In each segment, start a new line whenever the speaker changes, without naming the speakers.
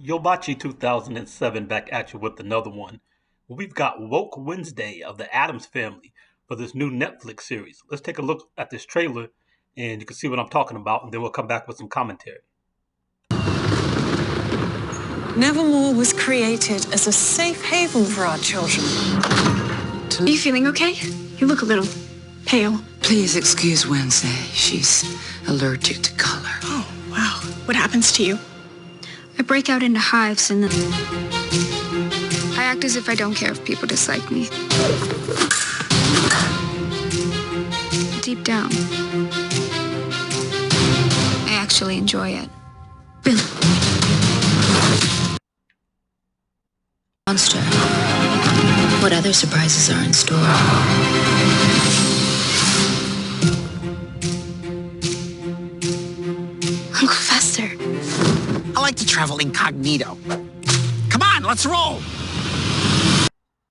Yobachi 2007 back at you with another one. We've got Woke Wednesday of the Addams family for this new Netflix series. Let's take a look at this trailer and you can see what I'm talking about, and then we'll come back with some commentary.
Nevermore was created as a safe haven for our children.
Are you feeling okay? You look a little pale.
Please excuse Wednesday. She's allergic to color.
Oh, wow. What happens to you?
I break out into hives and then I act as if I don't care if people dislike me. Deep down, I actually enjoy it.
Monster. What other surprises are in store?
Uncle Fester.
I like to travel incognito. Come on, let's roll.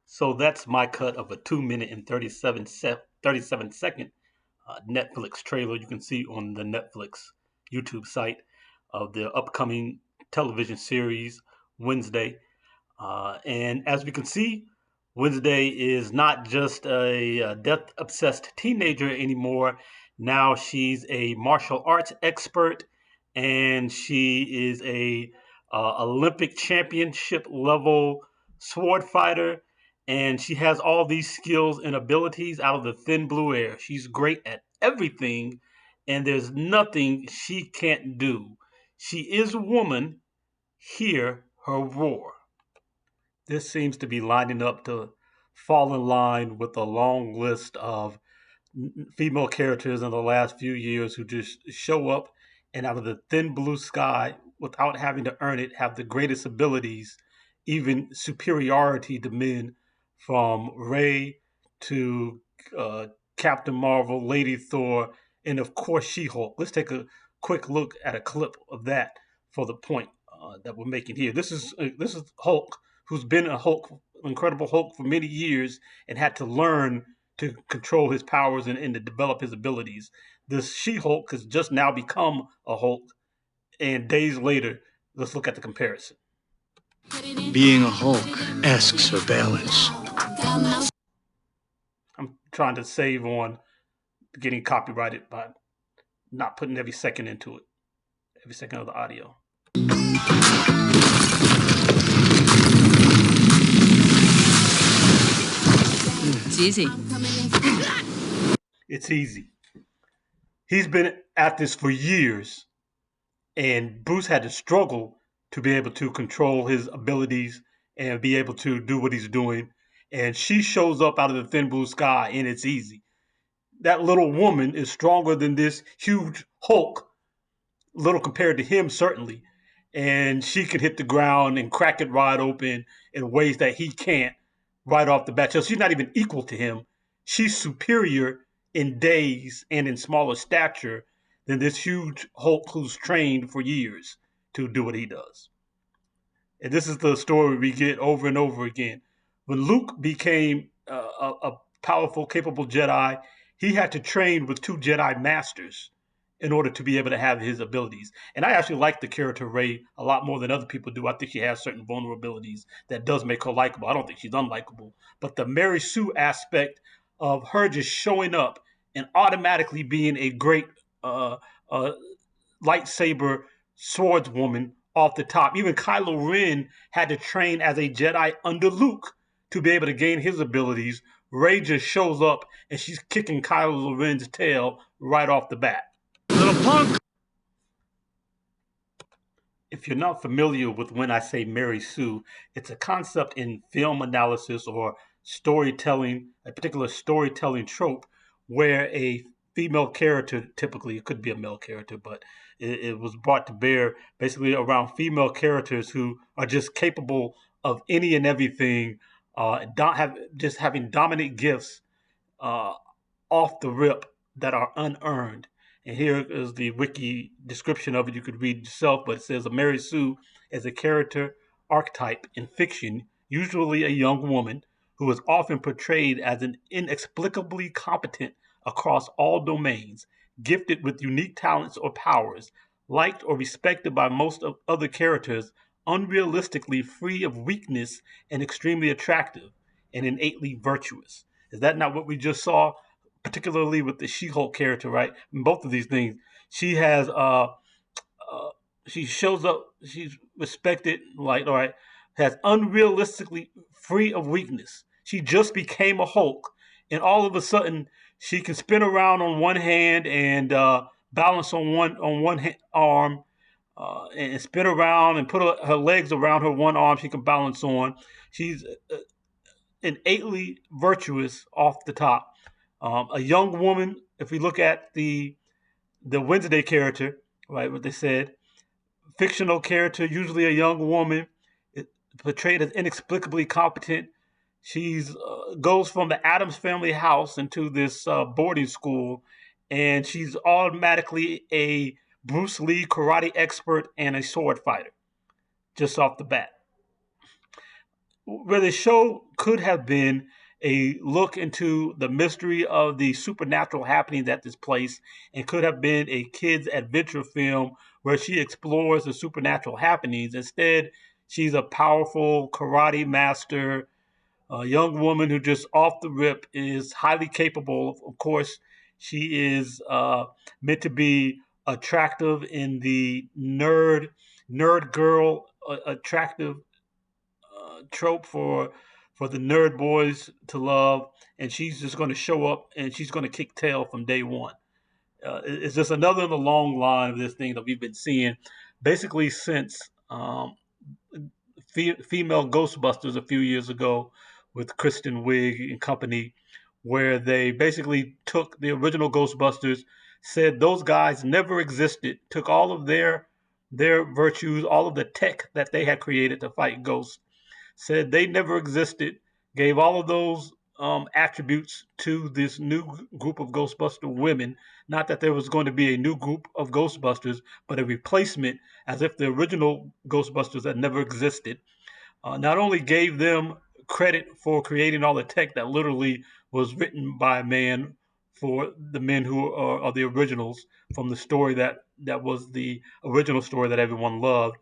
So that's my cut of a 2 minute and 37 second Netflix trailer you can see on the Netflix YouTube site of the upcoming television series Wednesday. And as we can see, Wednesday is not just a death-obsessed teenager anymore. Now she's a martial arts expert, and she is a Olympic championship level sword fighter, and she has all these skills and abilities out of the thin blue air. She's great at everything, and there's nothing she can't do. She is a woman. Hear her roar. This seems to be lining up to fall in line with a long list of female characters in the last few years who just show up and out of the thin blue sky, without having to earn it, have the greatest abilities, even superiority to men, from Ray to Captain Marvel, Lady Thor, and of course She-Hulk. Let's take a quick look at a clip of that for the point that we're making here. This is Hulk, who's been a Hulk, Incredible Hulk, for many years and had to learn to control his powers and to develop his abilities. This She-Hulk has just now become a Hulk, and days later, let's look at the comparison.
Being a Hulk asks for balance.
I'm trying to save on getting copyrighted by not putting every second into it, every second of the audio.
It's easy.
It's easy. He's been at this for years, and Bruce had to struggle to be able to control his abilities and be able to do what he's doing. And she shows up out of the thin blue sky, and it's easy. That little woman is stronger than this huge Hulk, little compared to him, certainly. And she can hit the ground and crack it wide open in ways that he can't right off the bat. So she's not even equal to him. She's superior in days and in smaller stature than this huge Hulk who's trained for years to do what he does. And this is the story we get over and over again. When Luke became a powerful, capable Jedi, he had to train with two Jedi masters in order to be able to have his abilities. And I actually like the character Rey a lot more than other people do. I think she has certain vulnerabilities that does make her likable. I don't think she's unlikable. But the Mary Sue aspect of her just showing up and automatically being a great lightsaber swordswoman off the top. Even Kylo Ren had to train as a Jedi under Luke to be able to gain his abilities. Rey just shows up and she's kicking Kylo Ren's tail right off the bat.
Little punk!
If you're not familiar with when I say Mary Sue, it's a concept in film analysis or storytelling, a particular storytelling trope where a female character, typically it could be a male character, but it was brought to bear basically around female characters who are just capable of any and everything, just having dominant gifts off the rip that are unearned. And here is the wiki description of it. You could read yourself, but it says a Mary Sue is a character archetype in fiction, usually a young woman who is often portrayed as an inexplicably competent across all domains, gifted with unique talents or powers, liked or respected by most of other characters, unrealistically free of weakness and extremely attractive and innately virtuous. Is that not what we just saw, particularly with the She-Hulk character, right? In both of these things, she has uh, she shows up, she's respected, like, all right, has unrealistically free of weakness. She just became a Hulk, and all of a sudden she can spin around on one hand and balance on one arm, and spin around and put her legs around her one arm she can balance on. She's innately virtuous off the top. A young woman, if we look at the Wednesday character, right, what they said, fictional character, usually a young woman, portrayed as inexplicably competent. She's goes from the Addams family house into this boarding school, and she's automatically a Bruce Lee karate expert and a sword fighter, just off the bat. Where the show could have been a look into the mystery of the supernatural happenings at this place, and could have been a kid's adventure film where she explores the supernatural happenings. Instead, she's a powerful karate master, a young woman who just off the rip is highly capable. Of course, she is meant to be attractive in the nerd girl attractive trope for the nerd boys to love, and she's just going to show up and she's going to kick tail from day one. It's just another in the long line of this thing that we've been seeing basically since female Ghostbusters a few years ago with Kristen Wiig and company, where they basically took the original Ghostbusters, said those guys never existed, took all of their virtues, all of the tech that they had created to fight ghosts, said they never existed, gave all of those attributes to this new group of Ghostbuster women. Not that there was going to be a new group of Ghostbusters, but a replacement, as if the original Ghostbusters had never existed. Not only gave them credit for creating all the tech that literally was written by a man for the men who are the originals from the story that was the original story that everyone loved,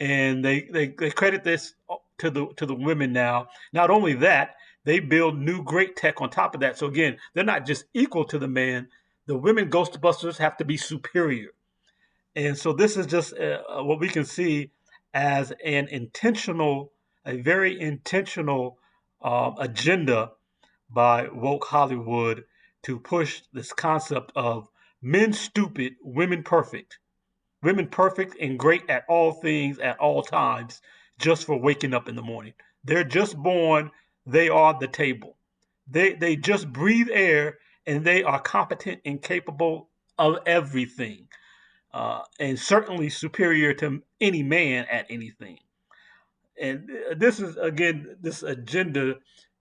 and they credit this to the women now. Not only that, they build new great tech on top of that. So again, they're not just equal to the man. The women Ghostbusters have to be superior. And so this is just what we can see as a very intentional agenda by woke Hollywood to push this concept of men stupid, women perfect. Women perfect and great at all things at all times, just for waking up in the morning. They're just born, they are the table. They just breathe air, and they are competent and capable of everything, and certainly superior to any man at anything. And this is, again, this agenda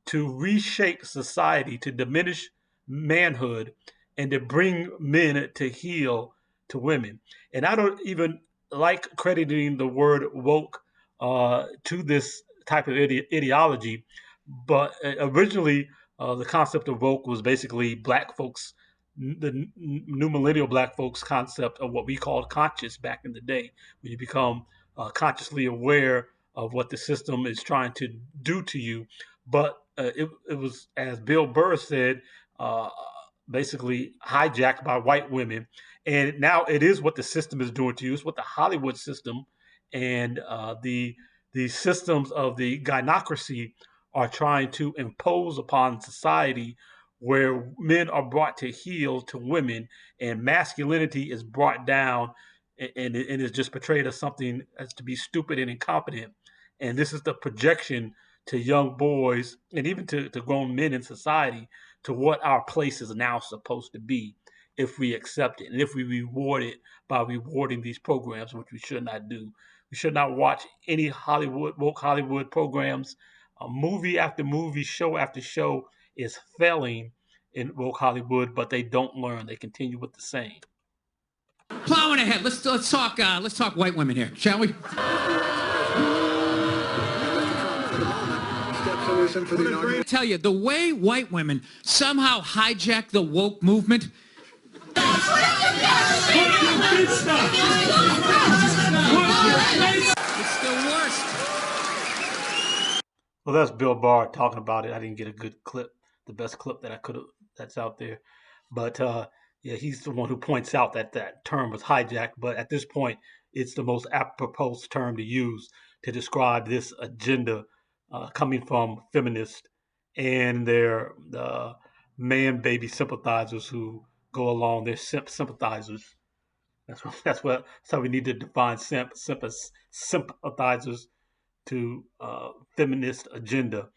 to reshape society, to diminish manhood, and to bring men to heel to women. And I don't even like crediting the word woke to this type of ideology, but originally the concept of woke was basically black folks, the new millennial black folks concept of what we called conscious back in the day, when you become consciously aware of what the system is trying to do to you. But it was, as Bill Burr said, basically hijacked by white women. And now it is what the system is doing to you. It's what the Hollywood system and the systems of the gynocracy are trying to impose upon society, where men are brought to heel to women and masculinity is brought down, and it is just portrayed as something as to be stupid and incompetent. And this is the projection to young boys and even to grown men in society to what our place is now supposed to be if we accept it and if we reward it by rewarding these programs, which we should not do. We should not watch any woke Hollywood programs. Movie after movie, show after show is failing in woke Hollywood, but they don't learn. They continue with the same.
Plowing ahead. Let's talk white women here, shall we? I tell you, the way white women somehow hijack the woke movement. It's still worse.
Well, that's Bill Barr talking about it. I didn't get a good clip, the best clip that I could have that's out there. But yeah, he's the one who points out that that term was hijacked. But at this point, it's the most apropos term to use to describe this agenda coming from feminists and their man baby sympathizers who go along. They're sympathizers. That's how we need to define sympathizers to feminist agenda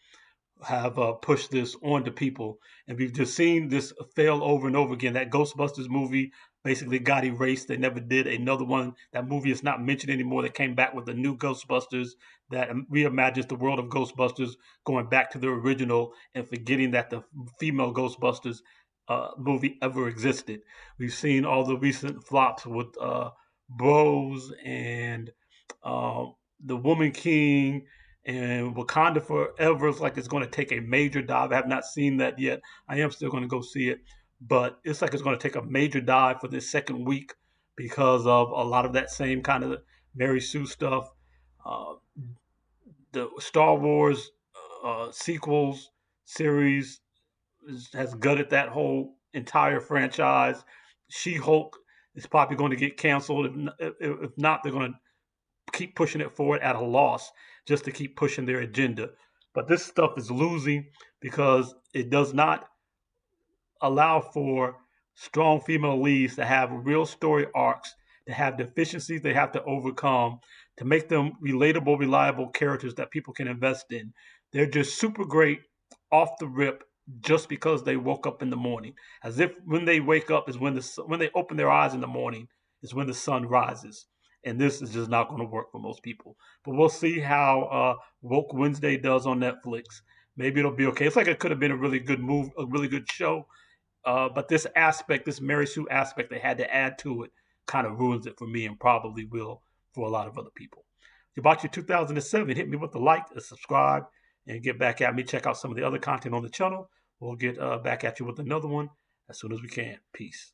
have pushed this on to people. And we've just seen this fail over and over again. That Ghostbusters movie basically got erased. They never did another one. That movie is not mentioned anymore. They came back with the new Ghostbusters that reimagines the world of Ghostbusters, going back to the original and forgetting that the female Ghostbusters movie ever existed. We've seen all the recent flops with Bros and uh, The Woman King and Wakanda Forever. It's like it's going to take a major dive. I have not seen that yet. I am still going to go see it, but it's like it's going to take a major dive for this second week because of a lot of that same kind of Mary Sue stuff. Uh, the Star Wars sequels series has gutted that whole entire franchise. She Hulk is probably going to get canceled. If not, they're going to keep pushing it forward at a loss just to keep pushing their agenda. But this stuff is losing because it does not allow for strong female leads to have real story arcs, to have deficiencies they have to overcome, to make them relatable, reliable characters that people can invest in. They're just super great off the rip just because they woke up in the morning, as if when they wake up is when they open their eyes in the morning is when the sun rises. And this is just not going to work for most people. But we'll see how Woke Wednesday does on Netflix. Maybe it'll be okay. It's like it could have been a really good move, a really good show, but this aspect, this Mary Sue aspect they had to add to it kind of ruins it for me and probably will for a lot of other people. If you bought your 2007, hit me with the like, and subscribe, and get back at me. Check out some of the other content on the channel. We'll get back at you with another one as soon as we can. Peace.